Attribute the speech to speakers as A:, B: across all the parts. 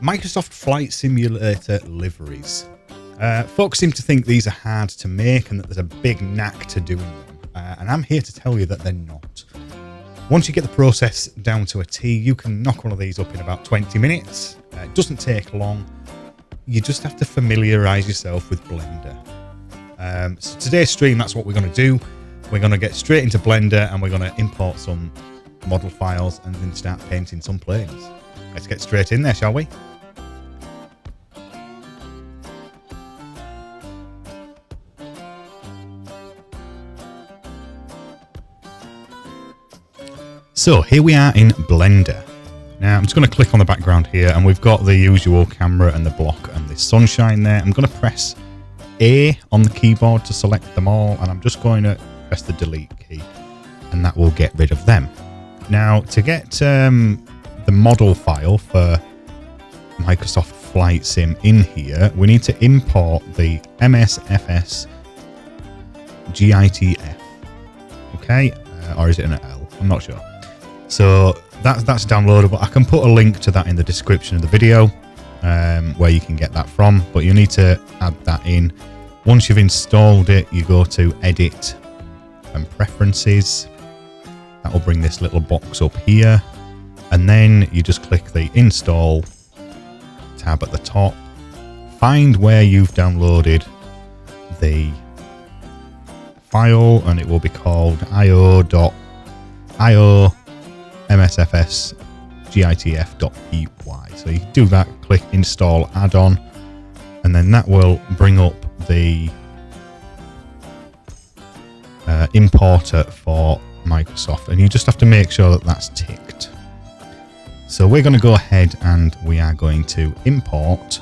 A: Microsoft Flight Simulator liveries. Folks seem to think these are hard to make and that there's a big knack to doing them. And I'm here to tell you that they're not. Once you get the process down to a T, you can knock one of these up in about 20 minutes. It doesn't take long. You just have to familiarise yourself with Blender. So today's stream, that's what we're going to do. We're going to get straight into Blender and we're going to import some model files and then start painting some planes. Let's get straight in there, shall we? So here we are in Blender. Now I'm just going to click on the background here and we've got the usual camera and the block and the sunshine there. I'm going to press A on the keyboard to select them all and I'm just going to press the delete key and that will get rid of them. Now to get the model file for Microsoft Flight Sim in here, we need to import the MSFS GITF. Okay, or is it an L? I'm not sure. So that's downloadable. I can put a link to that in the description of the video where you can get that from, but you need to add that in. Once you've installed it, you go to Edit and Preferences. That will bring this little box up here. And then you just click the Install tab at the top. Find where you've downloaded the file, and it will be called io.io MSFS GITF.py. So you do that, click install add-on, and then that will bring up the importer for Microsoft, and you just have to make sure that that's ticked. So we're going to go ahead and we are going to import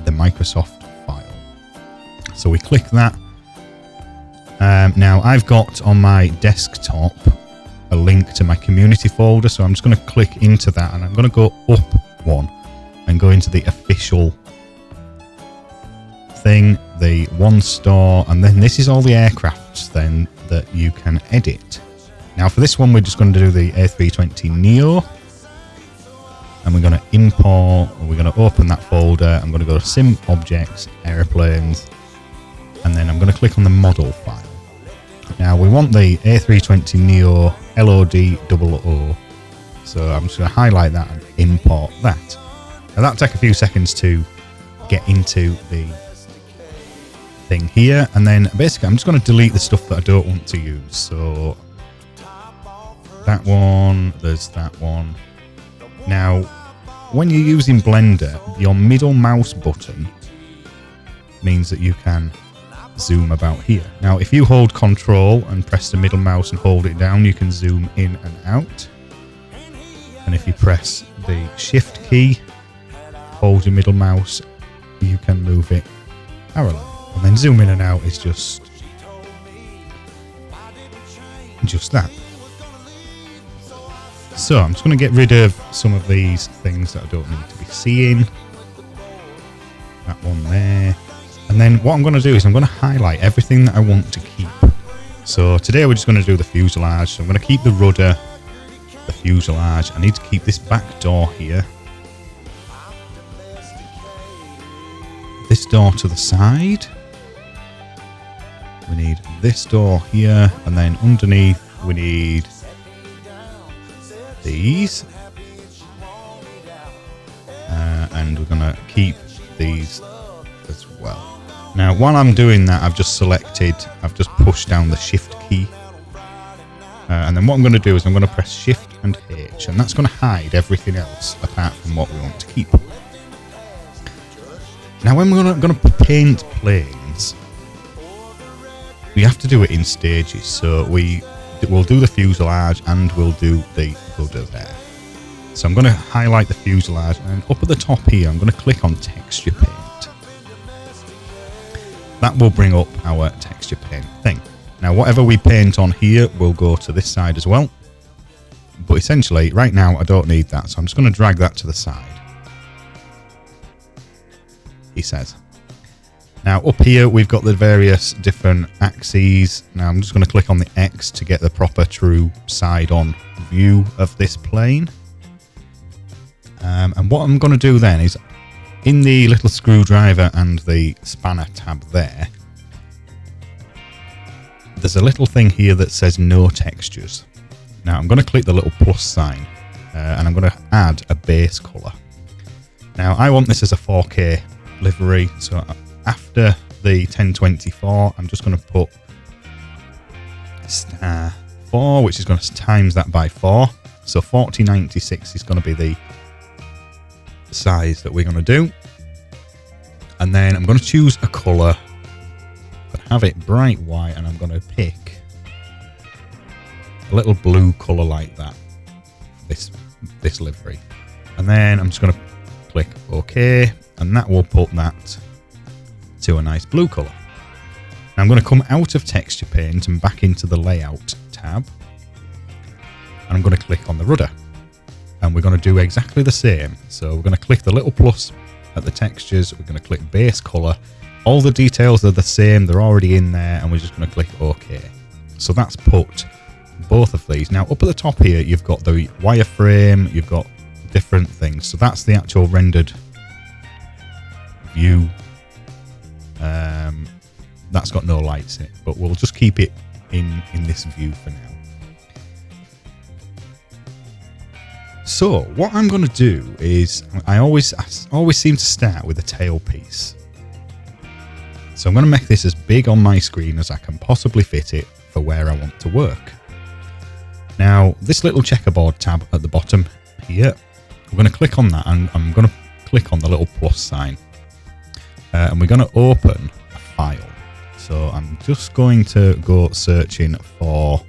A: the Microsoft file. So we click that. Now I've got on my desktop a link to my community folder, so I'm just going to click into that and I'm going to go up one and go into the official thing, the one store, and then this is all the aircrafts then that you can edit. Now for this one we're just going to do the A320 Neo and we're going to import, or we're going to open that folder. I'm going to go to Sim Objects, Airplanes, and then I'm going to click on the model file. Now we want the A320 Neo LOD00, so I'm just going to highlight that and import that. Now that'll take a few seconds to get into the thing here, and then basically I'm just going to delete the stuff that I don't want to use. So that one, there's that one. Now when you're using Blender, your middle mouse button means that you can zoom about here. Now if you hold Control and press the middle mouse and hold it down, you can zoom in and out, and if you press the Shift key, hold your middle mouse, you can move it parallel, and then zoom in and out is just that. So I'm just going to get rid of some of these things that I don't need to be seeing. That one there. And then what I'm going to do is I'm going to highlight everything that I want to keep. So today we're just going to do the fuselage. So I'm going to keep the rudder, the fuselage. I need to keep this back door here. This door to the side. We need this door here. And then underneath we need these. And we're going to keep these as well. Now while I'm doing that, I've just pushed down the Shift key, and then what I'm going to do is I'm going to press Shift and H, and that's going to hide everything else apart from what we want to keep. Now when we're going to paint planes, we have to do it in stages, so we'll do the fuselage and we'll do the rudder there. So I'm going to highlight the fuselage, and up at the top here I'm going to click on Texture Paint. That will bring up our texture paint thing. Now whatever we paint on here will go to this side as well, but essentially right now I don't need that, so I'm just going to drag that to the side, he says. Now up here we've got the various different axes. Now I'm just going to click on the X to get the proper true side on view of this plane. And what I'm going to do then is in the little screwdriver and the spanner tab there's a little thing here that says no textures. Now I'm going to click the little plus sign and I'm going to add a base color. Now I want this as a 4K livery, so after the 1024 I'm just going to put star 4, which is going to times that by 4. So 4096 is going to be the size that we're going to do. And then I'm going to choose a color. I'm going to have it bright white, and I'm going to pick a little blue color like that. This livery. And then I'm just going to click OK, and that will put that to a nice blue color. Now I'm going to come out of texture paint and back into the layout tab, and I'm going to click on the rudder, and we're going to do exactly the same. So we're going to click the little plus at the textures, we're going to click base color. All the details are the same, they're already in there, and we're just going to click OK. So that's put both of these. Now up at the top here you've got the wireframe, you've got different things. So that's the actual rendered view. That's got no lights in it, but we'll just keep it in this view for now. So what I'm going to do is I always seem to start with a tail piece. So I'm going to make this as big on my screen as I can possibly fit it for where I want to work. Now this little checkerboard tab at the bottom here, we're going to click on that, and I'm going to click on the little plus sign, and we're going to open a file. So I'm just going to go searching for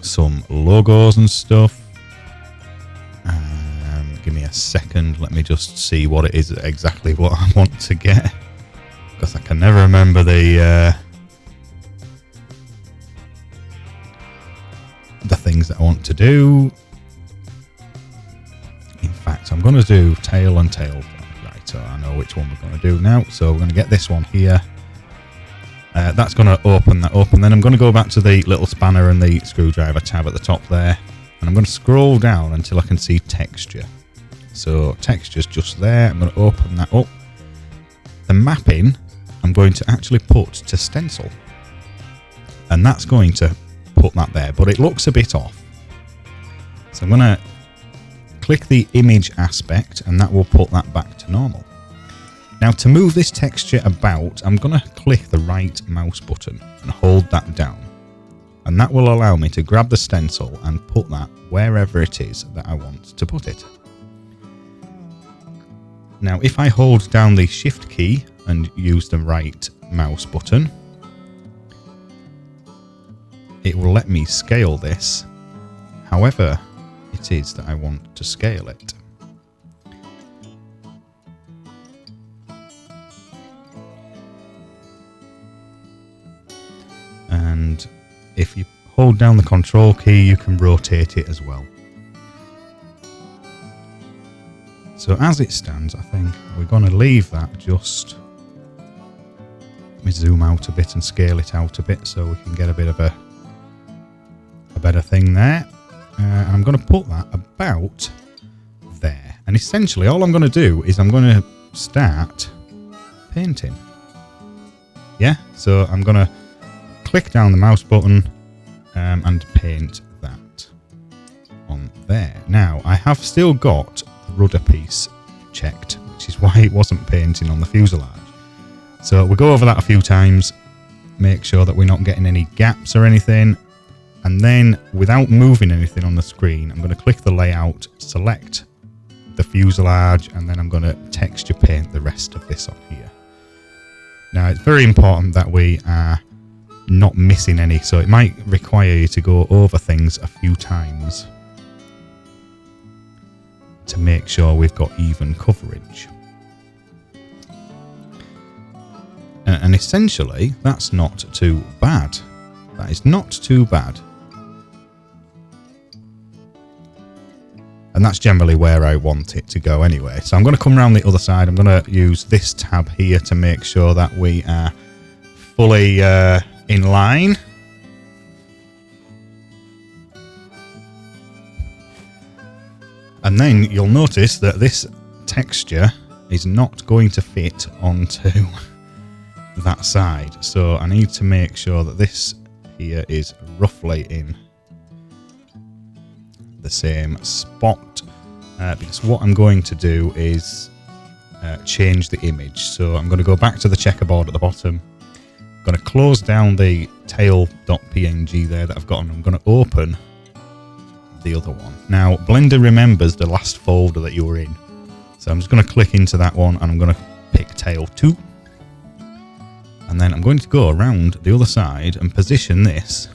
A: some logos and stuff. Give me a second, let me just see what it is exactly what I want to get, because I can never remember the things that I want to do. In fact, I'm going to do tail and tail. Right, so I know which one we're going to do now. So we're going to get this one here. That's going to open that up, and then I'm going to go back to the little spanner and the screwdriver tab at the top there, and I'm going to scroll down until I can see texture. So texture's just there. I'm going to open that up. The mapping I'm going to actually put to stencil, and that's going to put that there, but it looks a bit off. So I'm going to click the image aspect, and that will put that back to normal. Now to move this texture about, I'm going to click the right mouse button and hold that down, and that will allow me to grab the stencil and put that wherever it is that I want to put it. Now if I hold down the shift key and use the right mouse button, it will let me scale this however it is that I want to scale it. And if you hold down the control key, you can rotate it as well. So as it stands, I think we're going to leave that just... Let me zoom out a bit and scale it out a bit so we can get a bit of a better thing there. And I'm going to put that about there. And essentially all I'm going to do is I'm going to start painting. Yeah, so I'm going to click down the mouse button and paint that on there. Now I have still got the rudder piece checked, which is why it wasn't painting on the fuselage. So we'll go over that a few times, make sure that we're not getting any gaps or anything. And then without moving anything on the screen, I'm going to click the layout, select the fuselage, and then I'm going to texture paint the rest of this on here. Now it's very important that we are not missing any, so it might require you to go over things a few times to make sure we've got even coverage. And essentially that's not too bad. That is not too bad. And that's generally where I want it to go anyway. So I'm going to come around the other side. I'm going to use this tab here to make sure that we are fully in line. And then you'll notice that this texture is not going to fit onto that side. So I need to make sure that this here is roughly in the same spot. Because what I'm going to do is change the image. So I'm going to go back to the checkerboard at the bottom. I'm going to close down the tail.png there that I've got, and I'm going to open the other one. Now, Blender remembers the last folder that you were in. So I'm just going to click into that one, and I'm going to pick tail 2. And then I'm going to go around the other side and position this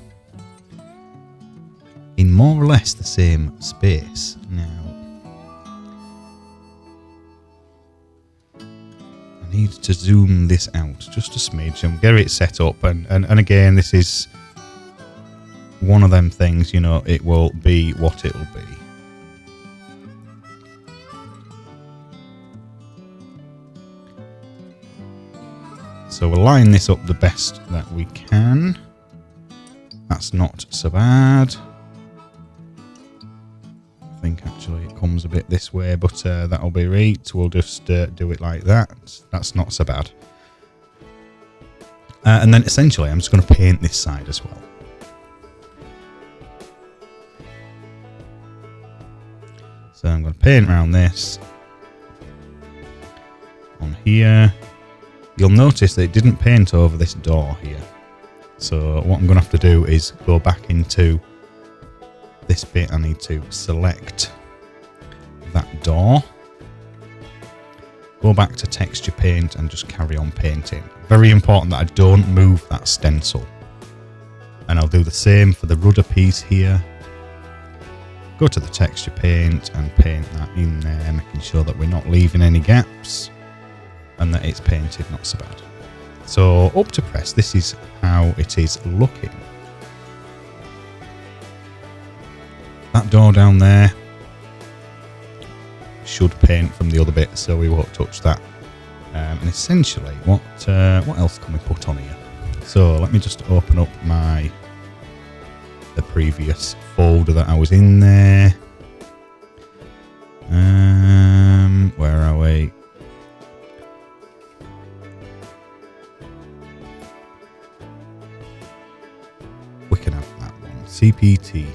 A: in more or less the same space. Now, I need to zoom this out just a smidge and get it set up. And again, this is one of them things, you know, it will be what it'll be. So we'll line this up the best that we can. That's not so bad. I think actually it comes a bit this way, but that'll be right. We'll just do it like that. That's not so bad. And then essentially I'm just going to paint this side as well. So I'm going to paint around this on here. You'll notice that it didn't paint over this door here. So what I'm going to have to do is go back into this bit. I need to select that door. Go back to texture paint and just carry on painting. Very important that I don't move that stencil. And I'll do the same for the rudder piece here. Go to the texture paint and paint that in there, making sure that we're not leaving any gaps and that it's painted not so bad. So up to press, this is how it is looking. That door down there should paint from the other bit, so we won't touch that. And essentially, what else can we put on here? So let me just open up the previous folder that I was in there. Where are we? We can have that one. CPT.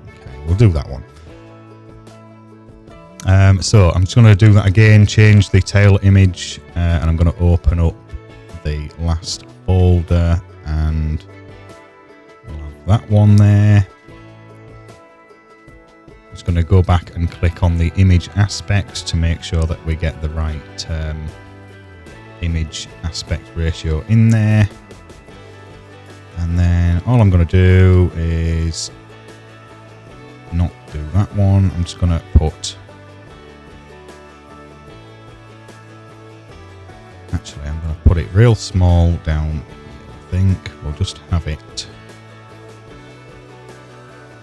A: Okay, we'll do that one. So I'm just going to do that again, change the tail image, and I'm going to open up the last folder and we'll have that one there. I'm just going to go back and click on the image aspect to make sure that we get the right image aspect ratio in there. And then all I'm going to do is not do that one. I'm just going to put... Actually, I'm going to put it real small down here, I think. We'll just have it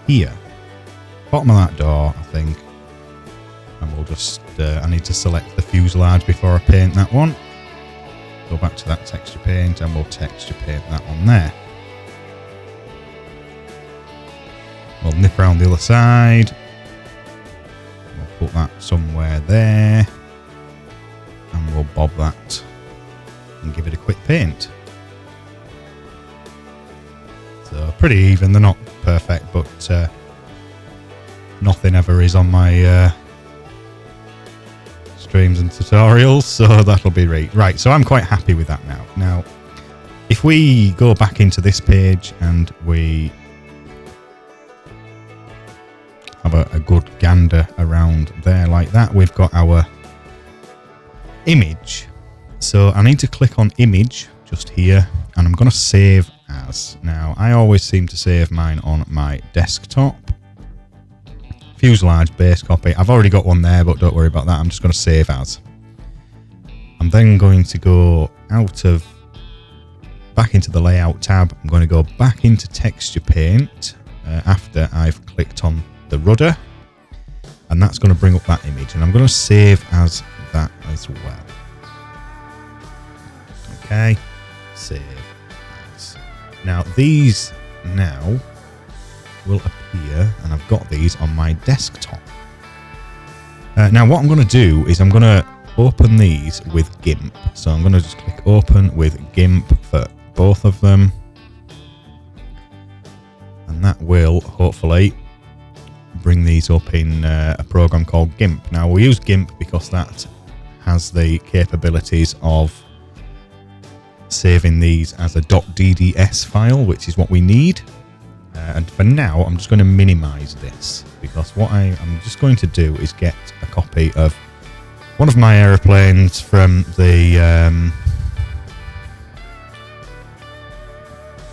A: here. Bottom of that door, I think. And we'll just... I need to select the fuselage before I paint that one. Go back to that texture paint and we'll texture paint that one there. We'll nip around the other side. We'll put that somewhere there. And we'll bob that and give it a quick paint. So pretty even. They're not perfect, but nothing ever is on my streams and tutorials, so that'll be right. So I'm quite happy with that now. Now, if we go back into this page and we have a good gander around there like that, we've got our image. So I need to click on image just here, and I'm going to save as. Now, I always seem to save mine on my desktop. Fuselage base copy. I've already got one there, but don't worry about that. I'm just going to save as. I'm then going to go back into the layout tab. I'm going to go back into texture paint after I've clicked on the rudder, and that's going to bring up that image, and I'm going to save as that as well. Okay, save as. Now these now will appear, and I've got these on my desktop. Now what I'm going to do is I'm going to open these with Gimp. So I'm going to just click open with Gimp for both of them. And that will hopefully bring these up in a program called Gimp. Now we use Gimp because that has the capabilities of saving these as a .dds file, which is what we need. And for now, I'm just going to minimize this because what I'm just going to do is get a copy of one of my aeroplanes from the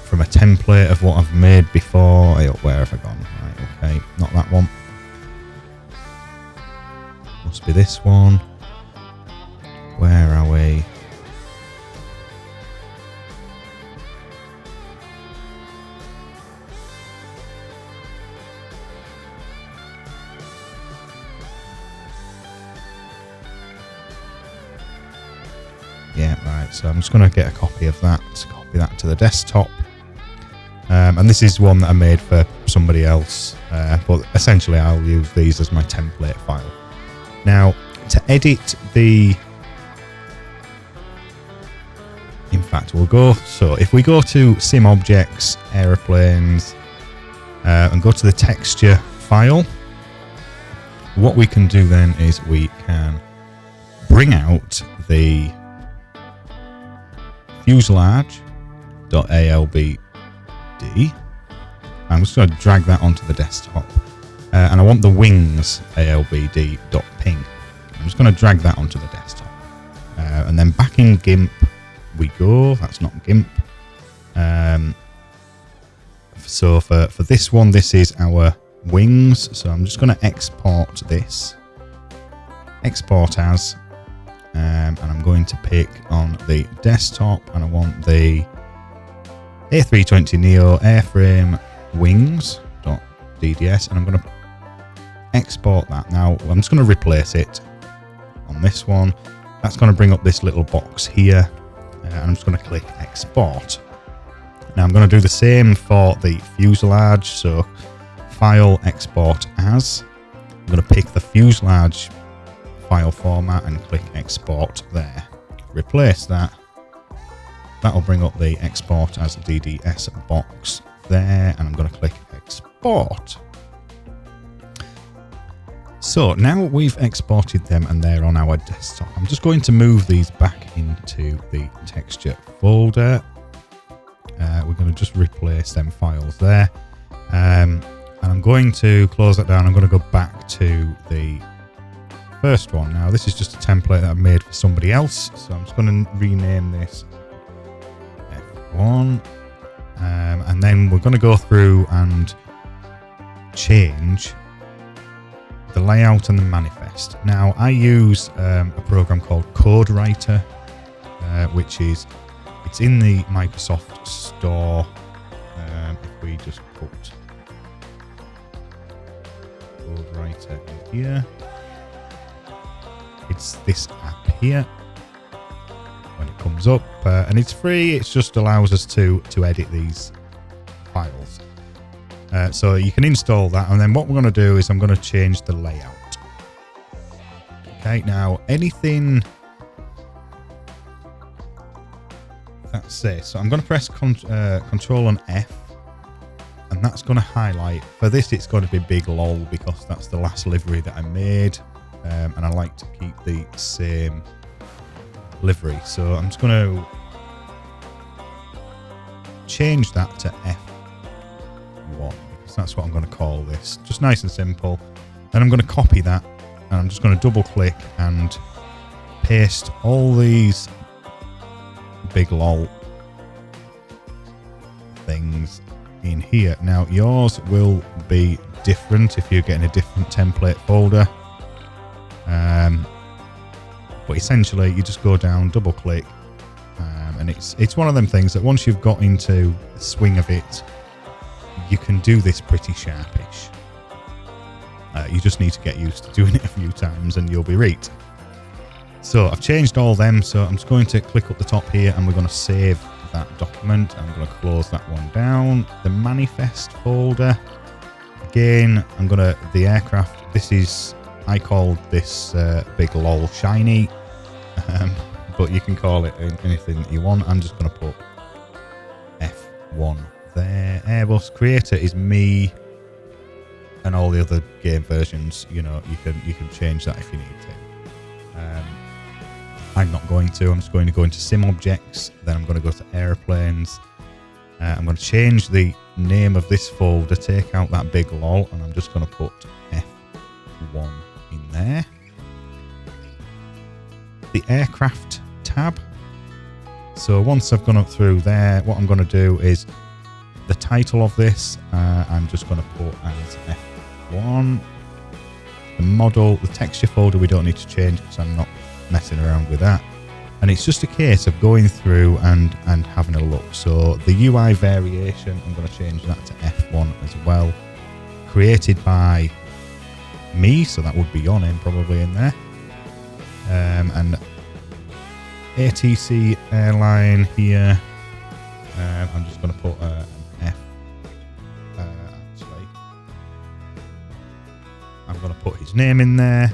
A: from a template of what I've made before. Where have I gone? Right, okay, not that one. Must be this one. Where are we? Yeah, right, so I'm just going to get a copy of that, copy that to the desktop. And this is one that I made for somebody else, but essentially I'll use these as my template file. Now, to edit the... In fact, we'll go... So, if we go to Sim Objects, Aeroplanes, and go to the texture file, what we can do then is we can bring out the Fuselage.albd. I'm just going to drag that onto the desktop. And I want the wings albd.ping. I'm just going to drag that onto the desktop. And then back in Gimp we go. That's not Gimp. So for this one, this is our wings. So I'm just going to export this. Export as. And I'm going to pick on the desktop, and I want the A320 Neo airframe wings.dds, and I'm going to export that. Now I'm just going to replace it on this one. That's going to bring up this little box here, and I'm just going to click export. Now I'm going to do the same for the fuselage. So file, export as. I'm going to pick the fuselage file format and click export there. Replace that. That'll bring up the export as DDS box there, and I'm going to click export. So now we've exported them and they're on our desktop. I'm just going to move these back into the texture folder. We're going to just replace them files there. And I'm going to close that down. I'm going to go back to the first one. Now this is just a template that I've made for somebody else, so I'm just going to rename this F1, and then we're going to go through and change the layout and the manifest. Now I use a program called CodeWriter, which is it's in the Microsoft Store. If we just put CodeWriter in here, it's this app here when it comes up, and it's free. It just allows us to edit these files. So you can install that, and then what we're going to do is I'm going to change the layout. Okay, now anything that's it. So I'm going to press Control and F, and that's going to highlight. For this, it's going to be big LOL because that's the last livery that I made. And I like to keep the same livery, so I'm just going to change that to F1 because that's what I'm going to call this. Just nice and simple. Then I'm going to copy that, and I'm just going to double click and paste all these big LOL things in here. Now yours will be different if you're getting a different template folder. But essentially you just go down, double click, and it's one of them things that once you've got into the swing of it, you can do this pretty sharpish. You just need to get used to doing it a few times and you'll be right. So I've changed all them, so I'm just going to click up the top here and we're going to save that document. I'm going to close that one down. The manifest folder, again, I'm going to, the aircraft, this is I called this big lol shiny, but you can call it anything that you want. I'm just going to put F1 there. Airbus creator is me, and all the other game versions, you know, you can change that if you need to. I'm not going to. I'm just going to go into sim objects. Then I'm going to go to airplanes. I'm going to change the name of this folder, take out that big lol, and I'm just going to put F1 in there. The aircraft tab. So once I've gone up through there, what I'm going to do is the title of this, I'm just going to put as F1. The model, the texture folder, we don't need to change because I'm not messing around with that. And it's just a case of going through and having a look. So the UI variation, I'm going to change that to F1 as well. Created by me, so that would be your name probably in there. And ATC airline here. I'm just going to put an F. Actually, I'm going to put his name in there.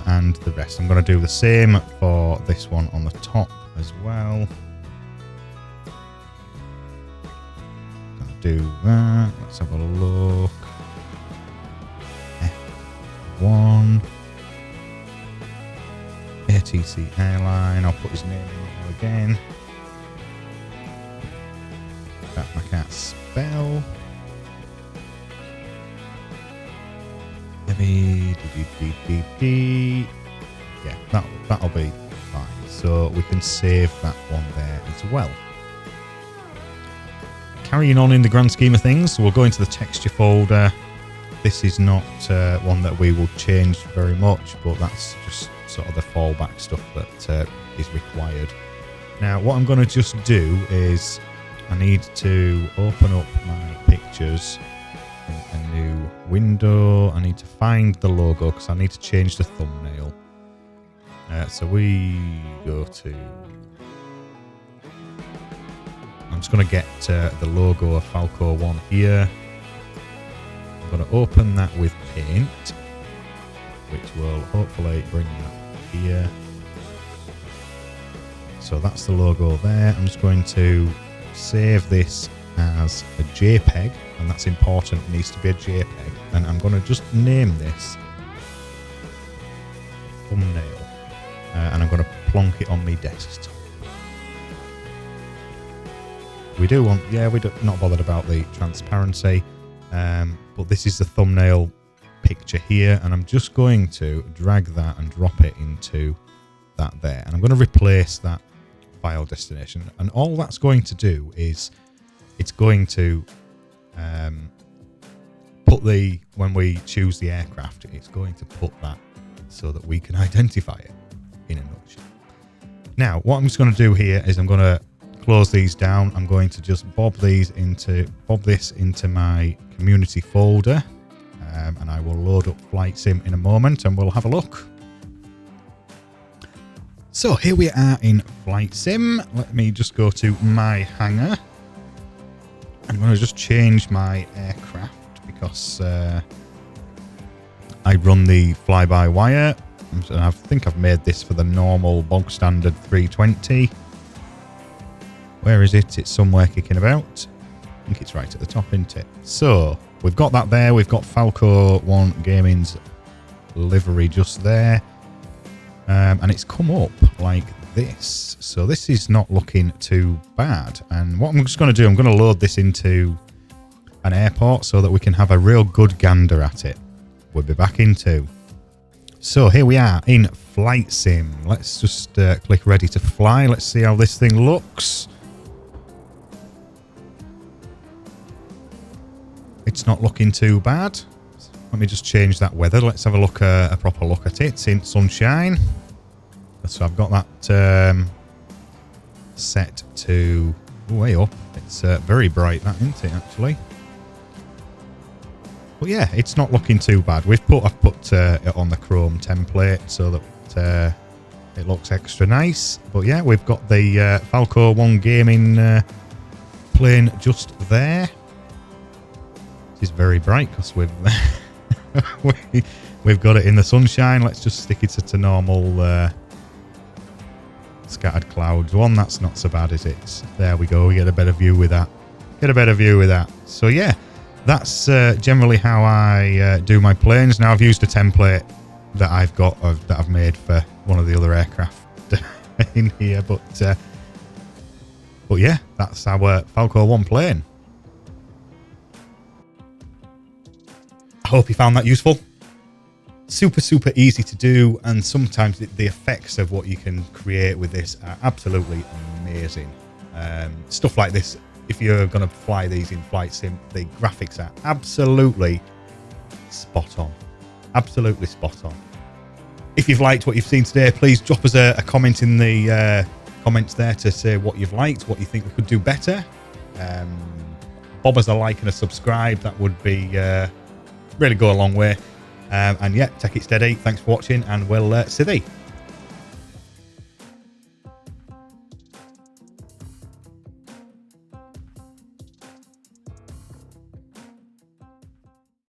A: And the rest. I'm going to do the same for this one on the top as well. Going to do that. Let's have a look. F1. ATC airline. I'll put his name in there again. That I can't spell. Yeah, that'll be fine. So we can save that one there as well. Carrying on in the grand scheme of things, we'll go into the texture folder. This is not one that we will change very much, but that's just sort of the fallback stuff that is required. Now, what I'm going to just do is I need to open up my pictures in a new window. I need to find the logo because I need to change the thumbnail. So we go to... I'm just going to get the logo of Faulko 1 here. I'm going to open that with Paint, which will hopefully bring that here. So that's the logo there. I'm just going to save this as a JPEG, and that's important. It needs to be a JPEG, and I'm going to just name this thumbnail, and I'm going to plonk it on my desktop. We do want, yeah, we're not bothered about the transparency, but this is the thumbnail picture here, and I'm just going to drag that and drop it into that there, and I'm going to replace that file destination, and all that's going to do is it's going to put the, when we choose the aircraft, it's going to put that so that we can identify it in a nutshell. Now, what I'm just going to do here is I'm going to close these down. I'm going to just bob this into my community folder, and I will load up Flight Sim in a moment and we'll have a look. So here we are in Flight Sim. Let me just go to my hangar. I'm going to just change my aircraft because I run the fly-by-wire. And I think I've made this for the normal bog standard 320. Where is it? It's somewhere kicking about. I think it's right at the top, isn't it? So we've got that there. We've got Faulko 1 Gaming's livery just there. And it's come up like this. So this is not looking too bad. And what I'm just going to do, I'm going to load this into an airport so that we can have a real good gander at it. We'll be back in 2. So here we are in Flight Sim. Let's just click ready to fly. Let's see how this thing looks. It's not looking too bad. Let me just change that weather. Let's have a look, a proper look at it. It's in sunshine. So I've got that set to way up. It's very bright, that, isn't it, actually? But yeah, it's not looking too bad. I've put it on the Chrome template so that it looks extra nice. But yeah, we've got the Faulko 1 Gaming plane just there. is very bright because we've got it in the sunshine. Let's just stick it to normal scattered clouds one. That's not so bad, is it? There we go. We get a better view with that. So yeah, that's generally how I do my planes. Now I've used a template that I've got that I've made for one of the other aircraft in here, but yeah, that's our Faulko 1 plane. I hope you found that useful. Super easy to do, and sometimes the effects of what you can create with this are absolutely amazing. Stuff like this, if you're going to fly these in Flight Sim, the graphics are absolutely spot on. If you've liked what you've seen today, please drop us a comment in the comments there to say what you've liked, what you think we could do better. Bob us a like and a subscribe. That would be really go a long way. And yeah, take it steady. Thanks for watching, and we'll see thee.